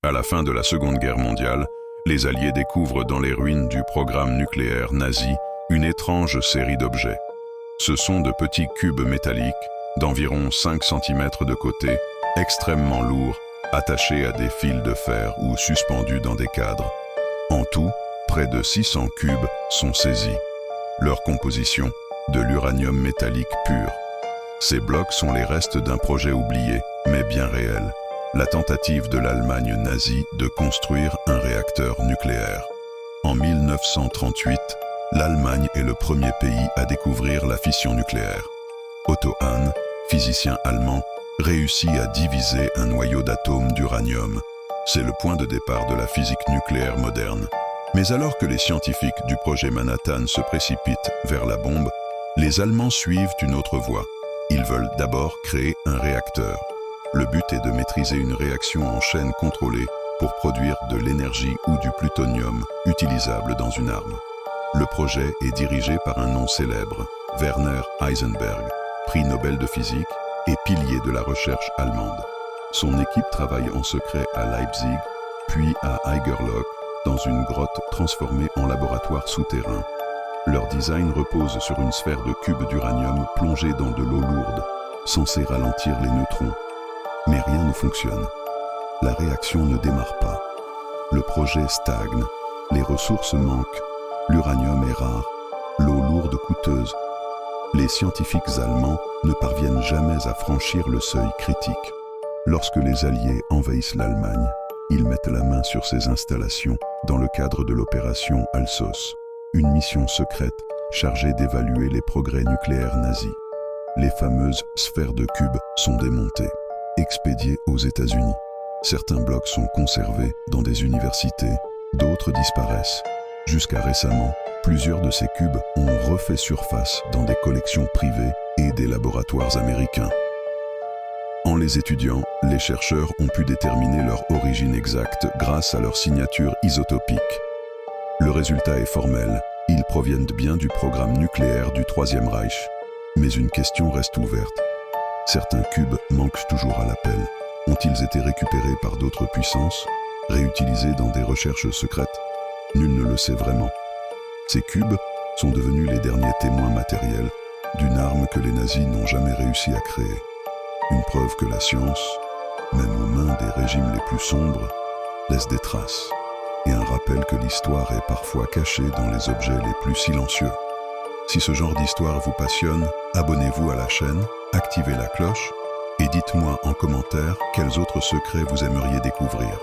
À la fin de la Seconde Guerre mondiale, les Alliés découvrent dans les ruines du programme nucléaire nazi une étrange série d'objets. Ce sont de petits cubes métalliques d'environ 5 cm de côté, extrêmement lourds, attachés à des fils de fer ou suspendus dans des cadres. En tout, près de 600 cubes sont saisis. Leur composition, de l'uranium métallique pur. Ces blocs sont les restes d'un projet oublié, mais bien réel. La tentative de l'Allemagne nazie de construire un réacteur nucléaire. En 1938, l'Allemagne est le premier pays à découvrir la fission nucléaire. Otto Hahn, physicien allemand, réussit à diviser un noyau d'atomes d'uranium. C'est le point de départ de la physique nucléaire moderne. Mais alors que les scientifiques du projet Manhattan se précipitent vers la bombe, les Allemands suivent une autre voie. Ils veulent d'abord créer un réacteur. Le but est de maîtriser une réaction en chaîne contrôlée pour produire de l'énergie ou du plutonium utilisable dans une arme. Le projet est dirigé par un nom célèbre, Werner Heisenberg, prix Nobel de physique et pilier de la recherche allemande. Son équipe travaille en secret à Leipzig, puis à Haigerloch, dans une grotte transformée en laboratoire souterrain. Leur design repose sur une sphère de cubes d'uranium plongée dans de l'eau lourde, censée ralentir les neutrons. Mais rien ne fonctionne. La réaction ne démarre pas. Le projet stagne, les ressources manquent, l'uranium est rare, l'eau lourde coûteuse. Les scientifiques allemands ne parviennent jamais à franchir le seuil critique. Lorsque les Alliés envahissent l'Allemagne, ils mettent la main sur ces installations dans le cadre de l'opération Alsos, une mission secrète chargée d'évaluer les progrès nucléaires nazis. Les fameuses sphères de cubes sont démontées, expédiées aux États-Unis. Certains blocs sont conservés dans des universités, d'autres disparaissent. Jusqu'à récemment, plusieurs de ces cubes ont refait surface dans des collections privées et des laboratoires américains. En les étudiant, les chercheurs ont pu déterminer leur origine exacte grâce à leur signature isotopique. Le résultat est formel, ils proviennent bien du programme nucléaire du Troisième Reich. Mais une question reste ouverte. Certains cubes manquent toujours à l'appel. Ont-ils été récupérés par d'autres puissances, réutilisés dans des recherches secrètes? Nul ne le sait vraiment. Ces cubes sont devenus les derniers témoins matériels d'une arme que les nazis n'ont jamais réussi à créer. Une preuve que la science, même aux mains des régimes les plus sombres, laisse des traces. Et un rappel que l'histoire est parfois cachée dans les objets les plus silencieux. Si ce genre d'histoire vous passionne, abonnez-vous à la chaîne, activez la cloche et dites-moi en commentaire quels autres secrets vous aimeriez découvrir.